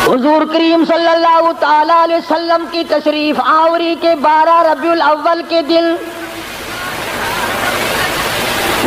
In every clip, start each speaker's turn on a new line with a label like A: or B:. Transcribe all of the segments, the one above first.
A: حضور کریم صلی اللہ تعالی علیہ وسلم کی تشریف آوری کے 12 ربیع الاول کے دن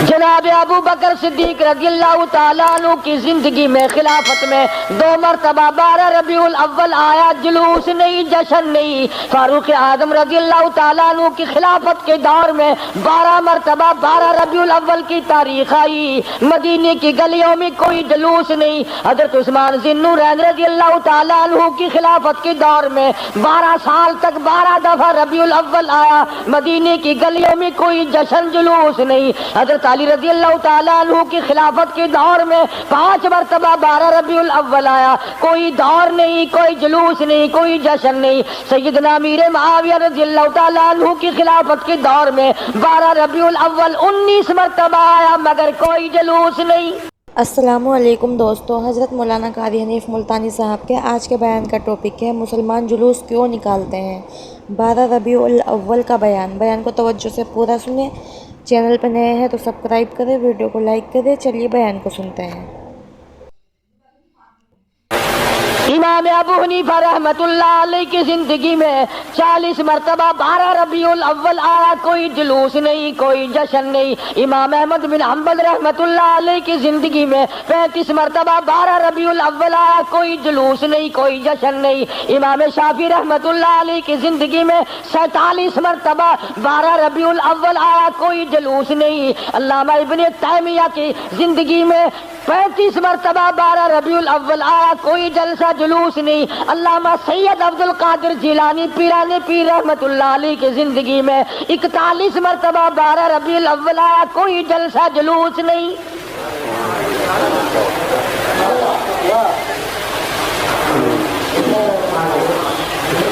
A: جناب ابو بکر صدیق رضی اللہ تعالیٰ عنہ کی زندگی میں خلافت میں 2 مرتبہ 12 ربیع الاول آیا، جلوس نہیں، جشن نہیں۔ فاروق اعظم رضی اللہ تعالیٰ عنہ کی خلافت کے دور میں 12 مرتبہ 12 ربیع الاول کی تاریخ آئی، مدینے کی گلیوں میں کوئی جلوس نہیں۔ حضرت عثمان ذی النورین رضی اللہ تعالیٰ عنہ کی خلافت کے دور میں 12 سال تک 12 دفعہ ربیع الاول آیا، مدینے کی گلیوں میں کوئی جشن جلوس نہیں۔ حضرت علی رضی اللہ تعالیٰ عنہ کی خلافت کے دور میں 5 مرتبہ 12 ربیع الاول آیا، کوئی دور نہیں، کوئی جلوس نہیں، کوئی جشن نہیں۔ سیدنا امیر معاویہ رضی اللہ تعالیٰ عنہ کی خلافت کے دور میں 12 ربیع الاول 19 مرتبہ آیا، مگر کوئی جلوس نہیں۔
B: السلام علیکم دوستو، حضرت مولانا قاری حنیف ملتانی صاحب کے آج کے بیان کا ٹاپک ہے مسلمان جلوس کیوں نکالتے ہیں۔ 12 ربیع الاول کا بیان کو توجہ سے پورا سنیں۔ چینل پہ نئے ہیں تو سبسکرائب کریں، ویڈیو کو لائک کریں۔ چلیے بیان کو سنتے ہیں۔
A: امام ابو حنیفہ رحمت اللہ علیہ کی زندگی میں 40 مرتبہ 12 ربیع الاول آیا، کوئی جلوس نہیں، کوئی جشن نہیں۔ امام احمد بن حنبل رحمت اللہ علیہ کی زندگی میں 35 مرتبہ 12 ربیع الاول آیا، کوئی جلوس نہیں، کوئی جشن نہیں۔ امام شافعی رحمت اللہ علیہ کی زندگی میں 47 مرتبہ 12 ربیع الاول آیا، کوئی جلوس نہیں۔ علامہ ابن تیمیہ کی زندگی میں 35 مرتبہ 12 ربیع الاول آیا، کوئی جلسہ جلوس نہیں۔ علامہ سید عبد القادر جیلانی پیران پیر رحمت اللہ علیہ کی زندگی میں 41 مرتبہ 12 ربیع الاول آیا، کوئی جلسہ جلوس نہیں۔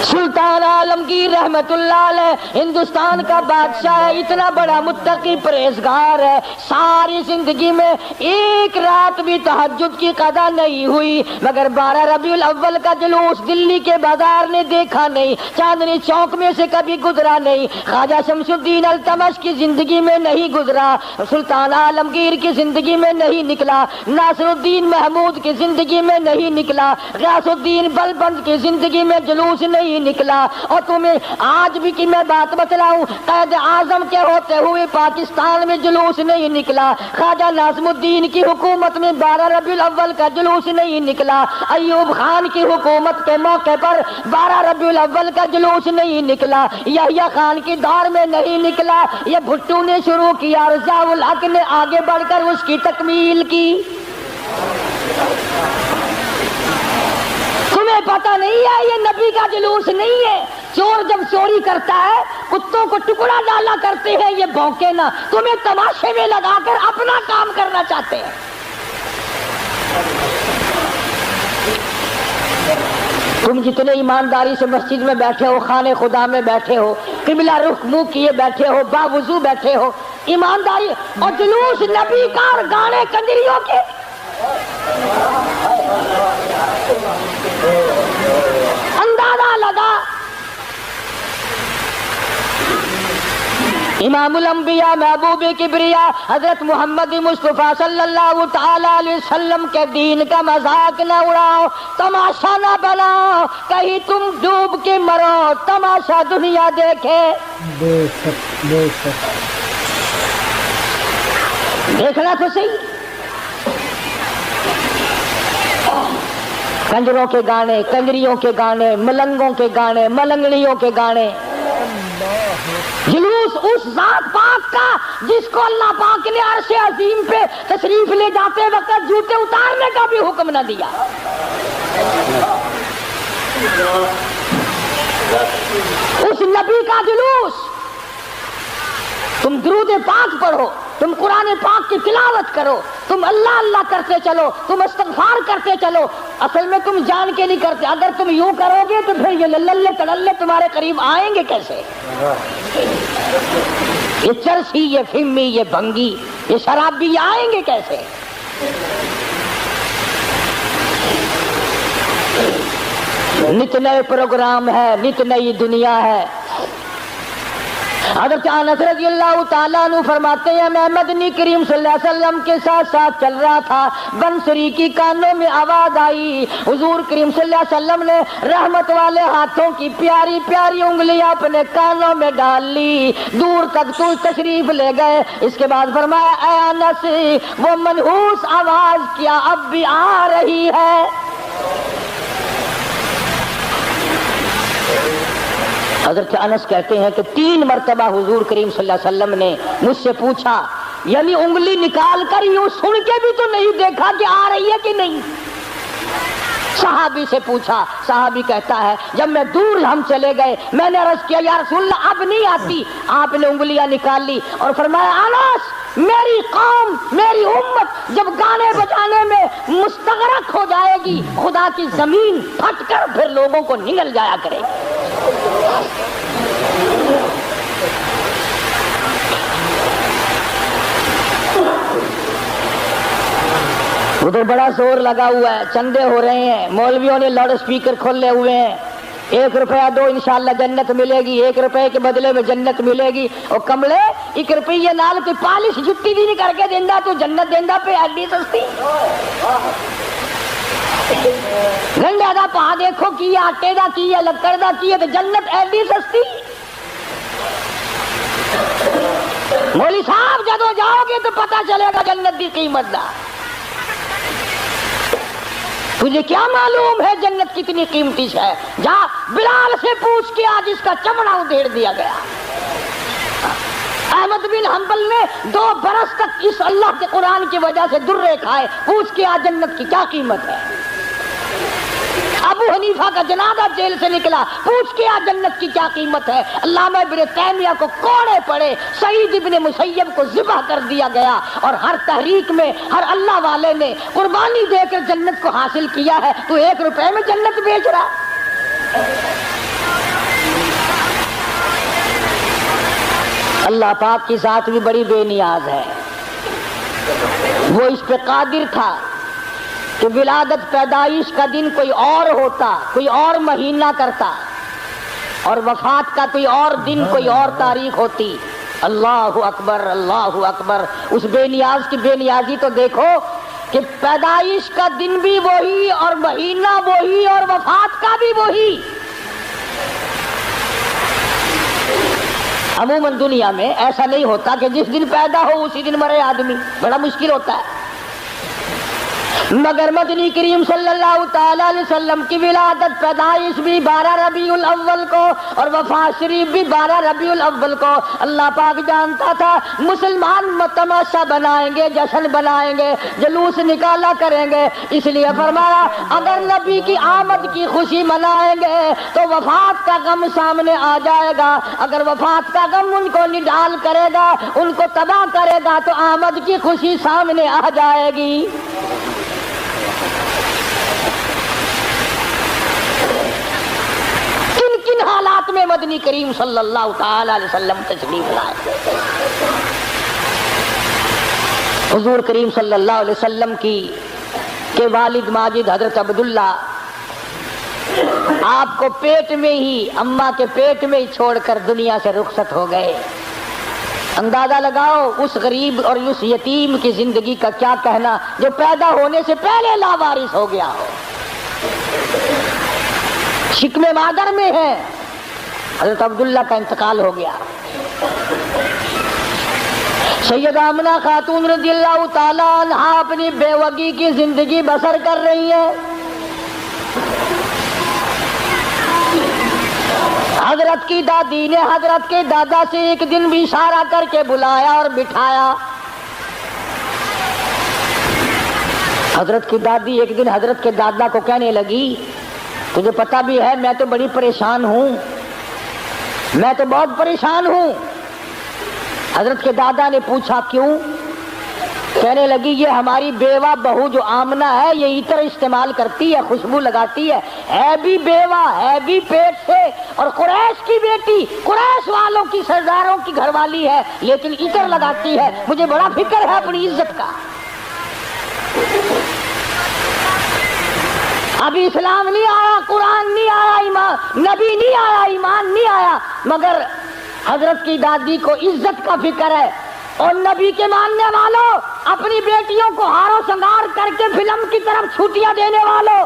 A: سلطان عالمگیر رحمت اللہ علیہ ہندوستان کا بادشاہ ہے، اتنا بڑا متقی پرہیزگار ہے، ساری زندگی میں ایک رات بھی تہجد کی قضا نہیں ہوئی، مگر 12 ربیع الاول کا جلوس دلی کے بازار نے دیکھا نہیں، چاندنی چوک میں سے کبھی گزرا نہیں، خواجہ شمس الدین التمش کی زندگی میں نہیں گزرا، سلطان عالمگیر کی زندگی میں نہیں نکلا، ناصر الدین محمود کی زندگی میں نہیں نکلا، غیاث الدین بلبند کی زندگی میں جلوس نہیں نکلا۔ اور تمہیں آج بھی کہ میں بات بتلاؤں، قائد اعظم کے ہوتے ہوئے پاکستان میں جلوس نہیں نکلا، خواجہ ناظم الدین کی حکومت میں 12 ربیع الاول کا جلوس نہیں نکلا، ایوب خان کی حکومت کے موقع پر 12 ربیع الاول کا جلوس نہیں نکلا، یحییٰ خان کے دور میں نہیں نکلا، یہ بھٹو نے شروع کیا اور ضیاء الحق نے آگے بڑھ کر اس کی تکمیل کی۔ تمہیں پتہ نہیں ہے یہ نبی کا جلوس نہیں ہے۔ چور جب چوری کرتا ہے کتوں کو ٹکڑا ڈالا کرتے ہیں، یہ بھونکے نہ، تمہیں تماشے میں لگا کر اپنا کام کرنا چاہتے ہیں۔ تم جتنے ایمانداری سے مسجد میں بیٹھے ہو، خانے خدا میں بیٹھے ہو، قبلہ رخ منہ کیے بیٹھے ہو، باوضو بیٹھے ہو، ایمانداری اور جلوس نبی کا اور گانے کنجریوں کے، اندازہ لگا۔ امام الانبیاء محبوب کبریا حضرت محمد مصطفیٰ صلی اللہ تعالی علیہ وسلم کے دین کا مذاق نہ اڑاؤ، تماشا نہ بناؤ، کہیں تم ڈوب کے مرو، تماشا دنیا دیکھے۔ دیکھنا تو صحیح، کنجروں کے گانے، کنجریوں کے گانے، ملنگوں کے گانے، ملنگڑیوں کے گانے، جلوس اس ذات پاک کا جس کو اللہ پاک نے عرش عظیم پہ تشریف لے جاتے وقت جوتے اتارنے کا بھی حکم نہ دیا۔ اس نبی کا جلوس، تم درود پاک پڑھو، تم قرآن پاک کی تلاوت کرو، تم اللہ اللہ کرتے چلو، تم استغفار کرتے چلو، اصل میں تم جان کے نہیں کرتے۔ اگر تم یوں کرو گے تو پھر یہ للے تڑلے تمہارے قریب آئیں گے کیسے؟ یہ چرسی، یہ فہمی، یہ بھنگی، یہ شرابی آئیں گے کیسے؟ نت نئے پروگرام ہے، نت نئی دنیا ہے، حضرت انس رضی اللہ تعالیٰ عنہ فرماتے ہیں میں مدنی کریم صلی اللہ علیہ وسلم کے ساتھ ساتھ چل رہا تھا، بنسری کی کانوں میں آواز آئی، حضور کریم صلی اللہ علیہ وسلم نے رحمت والے ہاتھوں کی پیاری پیاری انگلیاں اپنے کانوں میں ڈال لی، دور تک تو تشریف لے گئے۔ اس کے بعد فرمایا اے انس وہ منحوس آواز کیا اب بھی آ رہی ہے؟ حضرت انس کہتے ہیں کہ 3 مرتبہ حضور کریم صلی اللہ علیہ وسلم نے مجھ سے پوچھا، یعنی انگلی نکال کر یوں سن کے بھی تو نہیں دیکھا کہ آ رہی ہے کہ نہیں؟ صحابی سے پوچھا، صحابی کہتا ہے جب میں دور ہم چلے گئے میں نے عرض کیا یا رسول اللہ اب نہیں آتی، آپ نے انگلیاں نکال لی اور فرمایا انس میری قوم میری امت جب گانے بجانے میں مستغرق ہو جائے گی خدا کی زمین پھٹ کر پھر لوگوں کو نگل جایا کرے گی۔ ادھر بڑا زور لگا ہوا ہے، چندے ہو رہے ہیں، مولویوں نے لاؤڈ اسپیکر کھولے ہوئے ہیں، 1 روپیہ دو انشاءاللہ جنت ملے گی، 1 روپے کے بدلے میں جنت ملے گی۔ اور کملے 1 روپیے نال کوئی پالش جتی بھی نہیں کر کے دینا تو جنت دینا پہ ایڈی سستی گنڈا دا پا دیکھو کی آٹے دا کی ہے لکڑ دا کی ہے تو جنت ایڈی سستی۔ مولوی صاحب جدو جاؤ گے تو پتہ چلے گا جنت دی قیمت دا۔ تجھے کیا معلوم ہے جنت کتنی قیمتی ہے؟ جا بلال سے پوچھ کے آج اس کا چمڑا ادھیڑ دیا گیا۔ احمد بن حنبل نے 2 برس تک اس اللہ کے قرآن کی وجہ سے درے کھائے، پوچھ کے آج جنت کی کیا قیمت ہے۔ ابو حنیفہ کا جنازہ جیل سے نکلا، پوچھ کے آج جنت کی کیا قیمت ہے۔ علامہ ابن تیمیہ کو کوڑے پڑے، سعید ابن مسیب کو ذبح کر دیا گیا، اور ہر تحریک میں ہر اللہ والے نے قربانی دے کر جنت کو حاصل کیا ہے، تو 1 روپے میں جنت بیچ رہا۔ اللہ پاک کی ذات بھی بڑی بے نیاز ہے، وہ اس پہ قادر تھا کہ ولادت پیدائش کا دن کوئی اور ہوتا، کوئی اور مہینہ کرتا، اور وفات کا کوئی اور دن کوئی اور تاریخ ہوتی۔ اللہ اکبر اللہ اکبر۔ اس بے نیاز کی بے نیازی تو دیکھو کہ پیدائش کا دن بھی وہی اور مہینہ وہی اور وفات کا بھی وہی۔ عموماً دنیا میں ایسا نہیں ہوتا کہ جس دن پیدا ہو اسی دن مرے آدمی، بڑا مشکل ہوتا ہے، مگر مدنی کریم صلی اللہ تعالی علیہ وسلم کی ولادت پیدائش بھی 12 ربیع الاول کو اور وفات شریف بھی 12 ربیع الاول کو۔ اللہ پاک جانتا تھا مسلمان تماشا بنائیں گے، جشن بنائیں گے، جلوس نکالا کریں گے، اس لیے فرمایا اگر نبی کی آمد کی خوشی منائیں گے تو وفات کا غم سامنے آ جائے گا، اگر وفات کا غم ان کو نڈال کرے گا، ان کو تباہ کرے گا تو آمد کی خوشی سامنے آ جائے گی۔ کن حالات میں مدنی کریم صلی اللہ تعالی علیہ وسلم تشریف لائے؟ حضور کریم صلی اللہ علیہ وسلم کے والد ماجد حضرت عبداللہ آپ کو پیٹ میں ہی، اماں کے پیٹ میں ہی چھوڑ کر دنیا سے رخصت ہو گئے۔ اندازہ لگاؤ اس غریب اور اس یتیم کی زندگی کا کیا کہنا جو پیدا ہونے سے پہلے لاوارث ہو گیا ہو، شکم مادر میں ہے۔ حضرت عبداللہ کا انتقال ہو گیا۔ سیدہ آمنہ خاتون رضی اللہ تعالیٰ عنہ اپنی بیوگی کی زندگی بسر کر رہی ہے۔ حضرت کی دادی نے حضرت کے دادا سے ایک دن بھی اشارہ کر کے بلایا اور بٹھایا۔ حضرت کی دادی ایک دن حضرت کے دادا کو کہنے لگی تجھے پتہ بھی ہے میں تو بڑی پریشان ہوں، میں تو بہت پریشان ہوں۔ حضرت کے دادا نے پوچھا کیوں؟ کہنے لگی یہ ہماری بیوہ بہو جو آمنہ ہے یہ عطر استعمال کرتی ہے، خوشبو لگاتی ہے بھی بیوہ ہے بھی پیٹ سے، اور قریش کی بیٹی، قریش والوں کی سرداروں کی گھر والی ہے، لیکن عطر لگاتی ہے، مجھے بڑا فکر ہے اپنی عزت کا۔ ابھی اسلام نہیں آیا، قرآن نہیں آیا، ایمان نبی نہیں آیا، ایمان نہیں آیا، مگر حضرت کی دادی کو عزت کا فکر ہے، اور نبی کے ماننے والوں، اپنی بیٹیوں کو ہارو سنگار کر کے فلم کی طرف چھٹیاں دینے والوں،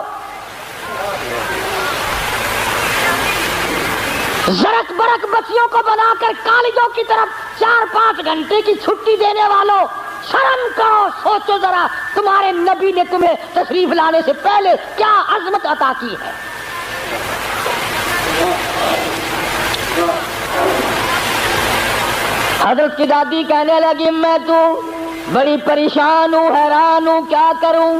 A: زرک برک بچیوں کو بنا کر کالجوں کی طرف 4-5 گھنٹے کی چھٹی دینے والوں، شرم کرو، سوچو ذرا تمہارے نبی نے تمہیں تشریف لانے سے پہلے کیا عظمت عطا کی ہے۔ حضرت کی دادی کہنے لگی میں تو بڑی پریشان ہوں، حیران ہوں، کیا کروں؟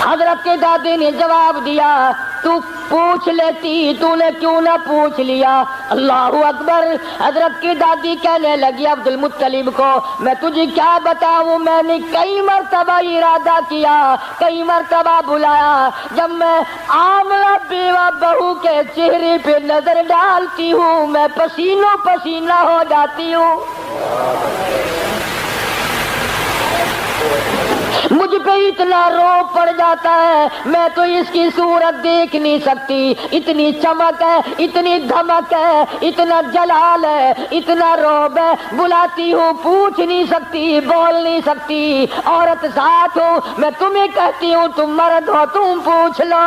A: حضرت کی دادی نے جواب دیا تو پوچھ لیتی، تو نے کیوں نہ پوچھ لیا؟ اللہ اکبر۔ حضرت کی دادی کہنے لگی عبد المطلب کو میں تجھے کیا بتاؤں، میں نے کئی مرتبہ ارادہ کیا، کئی مرتبہ بلایا، جب میں آملہ بیوہ بہو کے چہرے پہ نظر ڈالتی ہوں میں پسینوں پسینہ ہو جاتی ہوں، مجھ پہ اتنا رو پڑ جاتا ہے، میں تو اس کی صورت دیکھ نہیں سکتی، اتنی چمک ہے، اتنی دھمک ہے، اتنا جلال ہے، اتنا روب ہے، بلاتی ہوں پوچھ نہیں سکتی، بول نہیں سکتی، عورت ساتھ ہوں، میں تمہیں کہتی ہوں تم مرد ہو تم پوچھ لو۔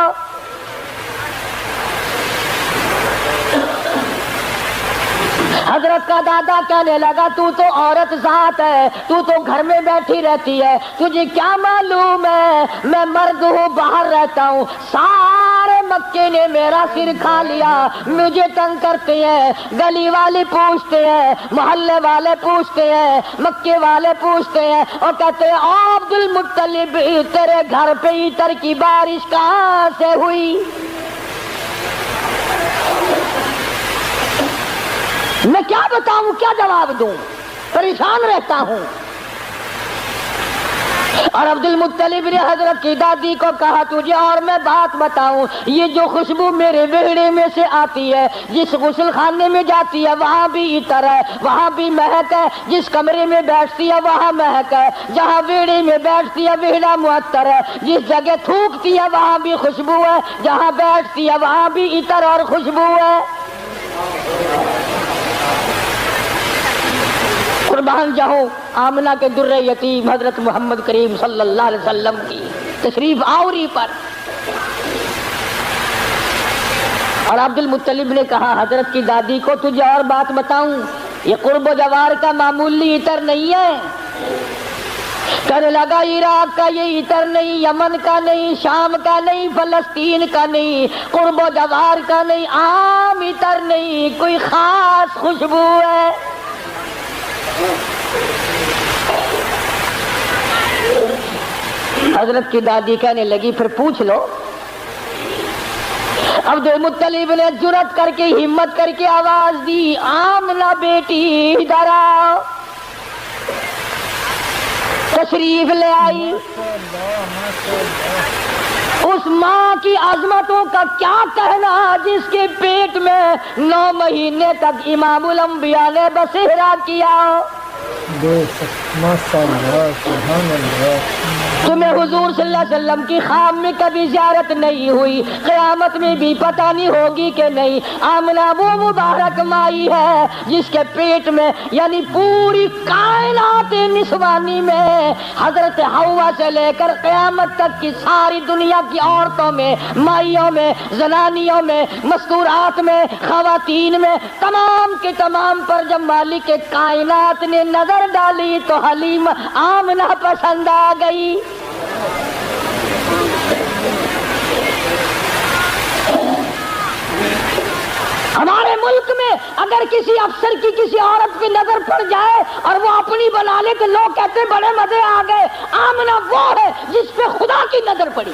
A: حضرت کا دادا کہنے لگا تو عورت ذات ہے، تو گھر میں بیٹھی رہتی ہے، تجھے کیا معلوم ہے میں مرد ہوں، باہر رہتا ہوں، سارے مکے نے میرا سر کھا لیا، مجھے تنگ کرتے ہیں، گلی والے پوچھتے ہیں، محلے والے پوچھتے ہیں، مکے والے پوچھتے ہیں، اور کہتے ہیں عبد المطلب تیرے گھر پہ عطر کی بارش کہاں سے ہوئی؟ میں کیا بتاؤں، کیا جواب دوں، پریشان رہتا ہوں۔ اور عبد المطلب نے حضرت کی دادی کو کہا تجھے اور میں بات بتاؤں، یہ جو خوشبو میرے ویڑے میں سے آتی ہے، جس غسل خانے میں جاتی ہے وہاں بھی عطر ہے، وہاں بھی مہک ہے، جس کمرے میں بیٹھتی ہے وہاں مہک ہے، جہاں ویڑے میں بیٹھتی ہے ویڑا معطر ہے، جس جگہ تھوکتی ہے وہاں بھی خوشبو ہے، جہاں بیٹھتی ہے وہاں بھی عطر اور خوشبو ہے۔ قربان جاؤں آمنہ کے در یتیم حضرت محمد کریم صلی اللہ علیہ وسلم کی تشریف آوری پر۔ اور عبد المطلب نے کہا حضرت کی دادی کو تجھے اور بات بتاؤں، یہ قرب و جوار کا معمولی عطر نہیں ہے، کہنے لگا عراق کا یہ عطر نہیں، یمن کا نہیں، شام کا نہیں، فلسطین کا نہیں، قرب و جوار کا نہیں، عام عطر نہیں، کوئی خاص خوشبو ہے۔ حضرت کی دادی کہنے لگی پھر پوچھ لو۔ عبد المطلب نے جرأت کر کے ہمت کر کے آواز دی آمنہ بیٹی ادھر آؤ، تشریف لے آئی۔ اس ماں کی عظمتوں کا کیا کہنا جس کے پیٹ میں 9 مہینے تک امام الانبیاء نے بسیرا کیا۔ تمہیں حضور صلی اللہ علیہ وسلم کی خواب میں کبھی زیارت نہیں ہوئی، قیامت میں بھی پتہ نہیں ہوگی کہ نہیں۔ آمنہ وہ مبارک مائی ہے جس کے پیٹ میں یعنی پوری کائنات نسوانی میں حضرت حوا سے لے کر قیامت تک کی ساری دنیا کی عورتوں میں، مائیوں میں، زنانیوں میں، مستورات میں، خواتین میں، تمام کے تمام پر جب مالک کائنات نے نظر ڈالی تو حلیم آمنہ پسند آ گئی۔ ہمارے ملک میں اگر کسی افسر کی کسی عورت پہ نظر پڑ جائے اور وہ اپنی بنا لے تو لوگ کہتے بڑے مزے آ گئے۔ آمنہ وہ ہے جس پہ خدا کی نظر پڑی۔